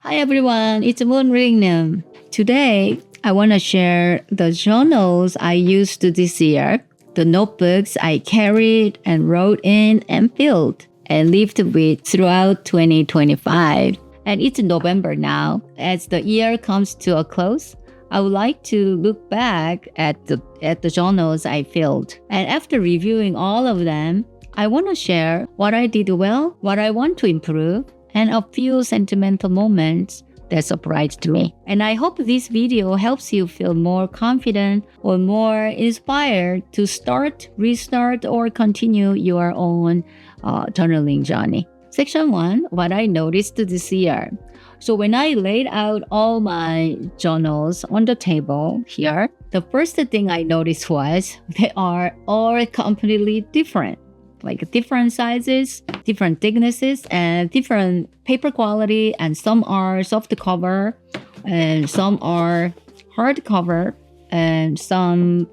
Hi everyone, it's moonreadingroom. Today, I want to share the journals I used this year, the notebooks I carried and wrote in and filled and lived with throughout 2025. And it's November now. As the year comes to a close, I would like to look back at the journals I filled. And after reviewing all of them, I want to share what I did well, what I want to improve, and a few sentimental moments that surprised me. And I hope this video helps you feel more confident or more inspired to start, restart, or continue your own journaling journey. Section 1, what I noticed this year. So when I laid out all my journals on the table here, the first thing I noticed was they are all completely different. Like different sizes, different thicknesses, and different paper quality, and some are soft cover, and some are hard cover, and some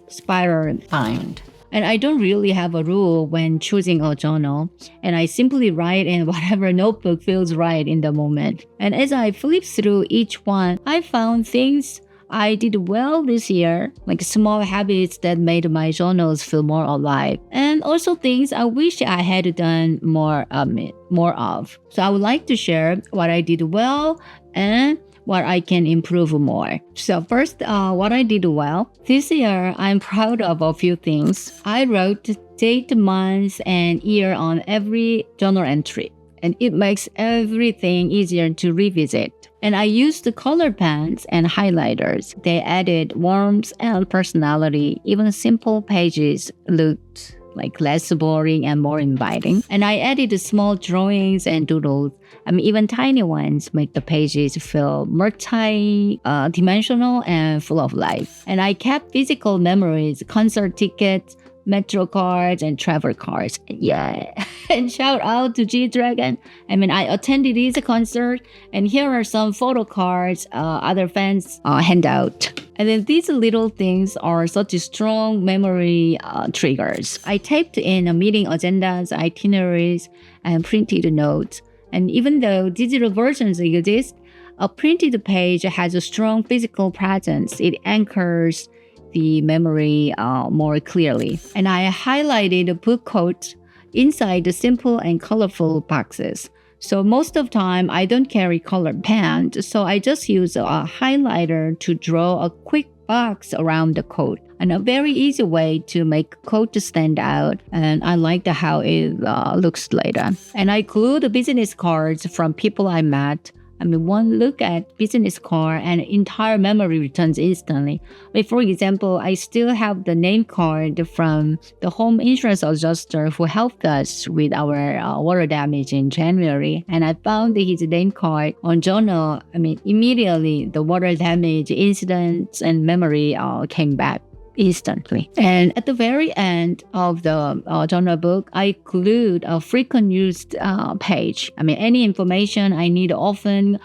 spiral bind. And I don't really have a rule when choosing a journal, and I simply write in whatever notebook feels right in the moment. And as I flipped through each one, I found things I did well this year, like small habits that made my journals feel more alive, and also things I wish I had done more of. So I would like to share what I did well and what I can improve more. So first, what I did well. This year, I'm proud of a few things. I wrote date, month, and year on every journal entry, and it makes everything easier to revisit. And I used the color pens and highlighters. They added warmth and personality. Even simple pages looked like less boring and more inviting. And I added small drawings and doodles. Even tiny ones make the pages feel multi-dimensional and full of life. And I kept physical memories, concert tickets, metro cards, and travel cards. Yeah. And shout out to G-Dragon. I attended his concert, and here are some photo cards other fans hand out. And then these little things are such strong memory triggers. I taped in meeting agendas, itineraries, and printed notes. And even though digital versions exist, a printed page has a strong physical presence. It anchors the memory more clearly. And I highlighted book quotes inside the simple and colorful boxes. So most of the time, I don't carry colored pens, so I just use a highlighter to draw a quick box around the quote. And a very easy way to make quote stand out, and I liked how it looks later. And I glued business cards from people I met. One look at business card and entire memory returns instantly. For example, I still have the name card from the home insurance adjuster who helped us with our water damage in January. And I found his name card on journal. Immediately the water damage incidents and memory came back instantly. And at the very end of the journal book, I glued a frequent used page. Any information I need often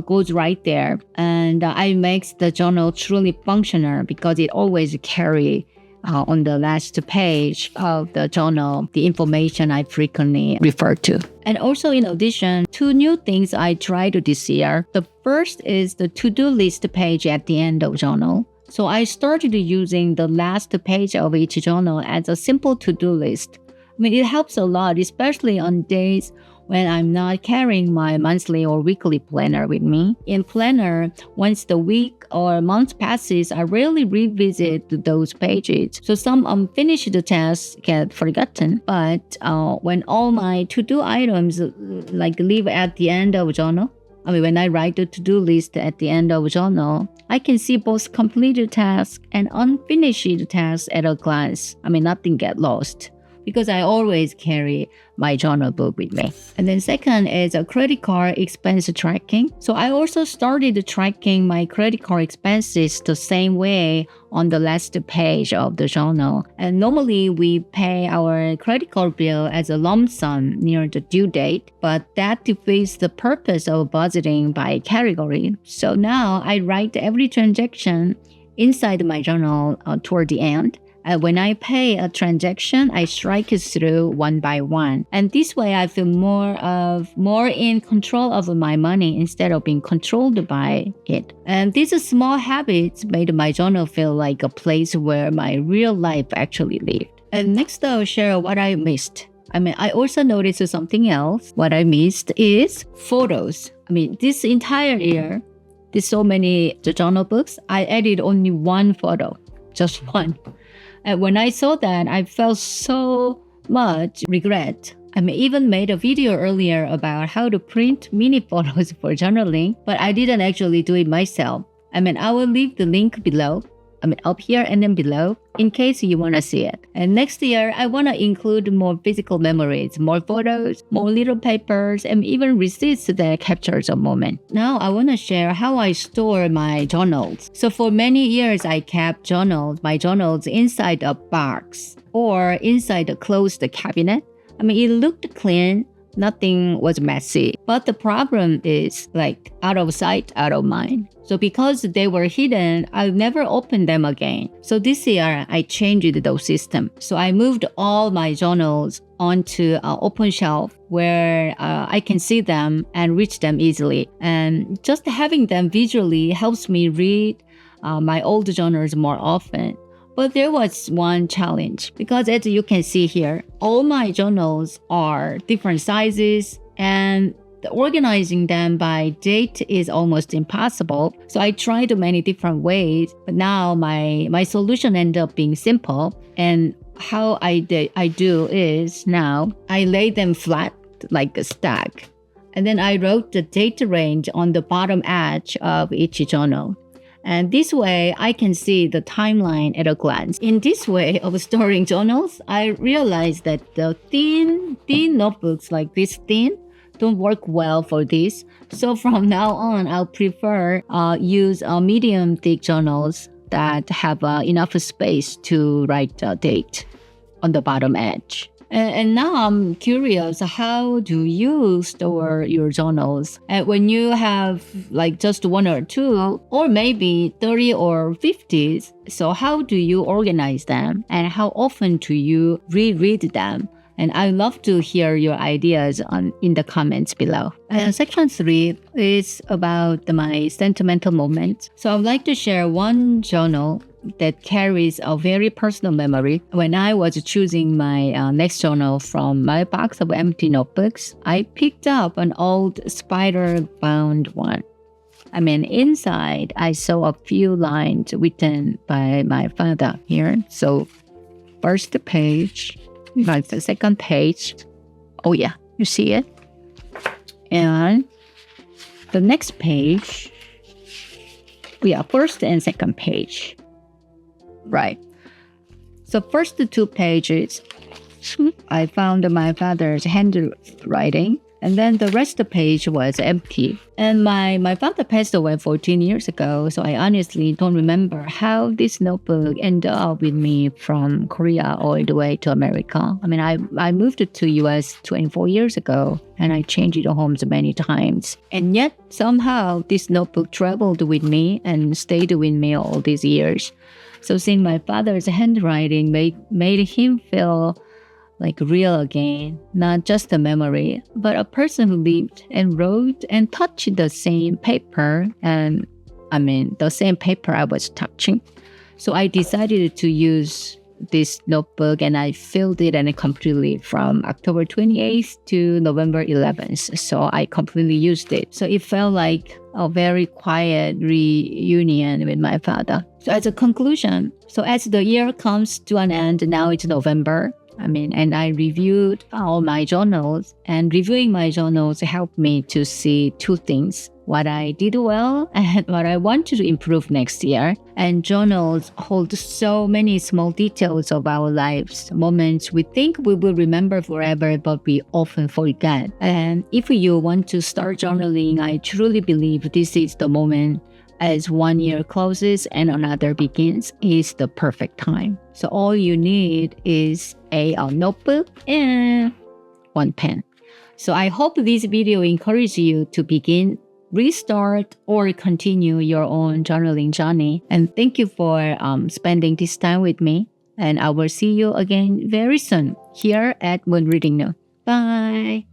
goes right there. And I makes the journal truly functional because it always carry on the last page of the journal the information I frequently refer to. And also in addition, 2 new things I tried this year. The first is the to-do list page at the end of journal. So I started using the last page of each journal as a simple to-do list. It helps a lot, especially on days when I'm not carrying my monthly or weekly planner with me. In planner, once the week or month passes, I rarely revisit those pages. So some unfinished tasks get forgotten. But when all my to-do items live at the end of journal, when I write the to-do list at the end of journal, I can see both completed tasks and unfinished tasks at a glance. Nothing get lost because I always carry my journal book with me. And then second is a credit card expense tracking. So I also started tracking my credit card expenses the same way on the last page of the journal. And normally we pay our credit card bill as a lump sum near the due date, but that defeats the purpose of budgeting by category. So now I write every transaction inside my journal toward the end. When I pay a transaction, I strike it through one by one. And this way I feel more in control of my money instead of being controlled by it. And these small habits made my journal feel like a place where my real life actually lived. And next I'll share what I missed. I also noticed something else. What I missed is photos. This entire year, there's so many journal books, I added only one photo, just one. And when I saw that, I felt so much regret. Even made a video earlier about how to print mini photos for journaling, but I didn't actually do it myself. I will leave the link below. Up here and then below, in case you want to see it. And next year, I want to include more physical memories, more photos, more little papers, and even receipts that captures a moment. Now, I want to share how I store my journals. So for many years, I kept my journals inside a box or inside a closed cabinet. It looked clean. Nothing was messy. But the problem is out of sight, out of mind. So because they were hidden, I'll never open them again. So this year, I changed the system. So I moved all my journals onto an open shelf where I can see them and reach them easily. And just having them visually helps me read my old journals more often. But there was one challenge because as you can see here, all my journals are different sizes and organizing them by date is almost impossible. So I tried many different ways, but now my solution ended up being simple. And how I do is now I lay them flat like a stack. And then I wrote the date range on the bottom edge of each journal. And this way, I can see the timeline at a glance. In this way of storing journals, I realized that the thin notebooks like this thin don't work well for this. So from now on, I'll prefer use medium thick journals that have enough space to write a date on the bottom edge. And now I'm curious, how do you store your journals? And when you have just one or two, or maybe 30 or 50, so how do you organize them? And how often do you reread them? And I'd love to hear your ideas in the comments below. And section 3 is about my sentimental moment. So I'd like to share one journal that carries a very personal memory. When I was choosing my next journal from my box of empty notebooks, I picked up an old spider-bound one. Inside, I saw a few lines written by my father here. So, first page, the second page. Oh yeah, you see it? And the next page, first and second page. Right. So first 2 pages, I found my father's handwriting, and then the rest of the page was empty. And my father passed away 14 years ago, so I honestly don't remember how this notebook ended up with me from Korea all the way to America. I moved to US 24 years ago, and I changed homes many times. And yet, somehow, this notebook traveled with me and stayed with me all these years. So seeing my father's handwriting made him feel like real again, not just a memory, but a person who lived and wrote and touched the same paper, and the same paper I was touching. So I decided to use this notebook, and I filled it and completely from October 28th to November 11th. So I completely used it. So it felt like a very quiet reunion with my father. So as a conclusion, as the year comes to an end, now it's November, and I reviewed all my journals, and reviewing my journals helped me to see 2 things: what I did well and what I want to improve next year. And journals hold so many small details of our lives, moments we think we will remember forever, but we often forget. And if you want to start journaling, I truly believe this is the moment. As one year closes and another begins, is the perfect time. So all you need is a notebook and one pen. So I hope this video encourages you to begin, restart, or continue your own journaling journey. And thank you for spending this time with me. And I will see you again very soon here at Moon Reading Room. Bye.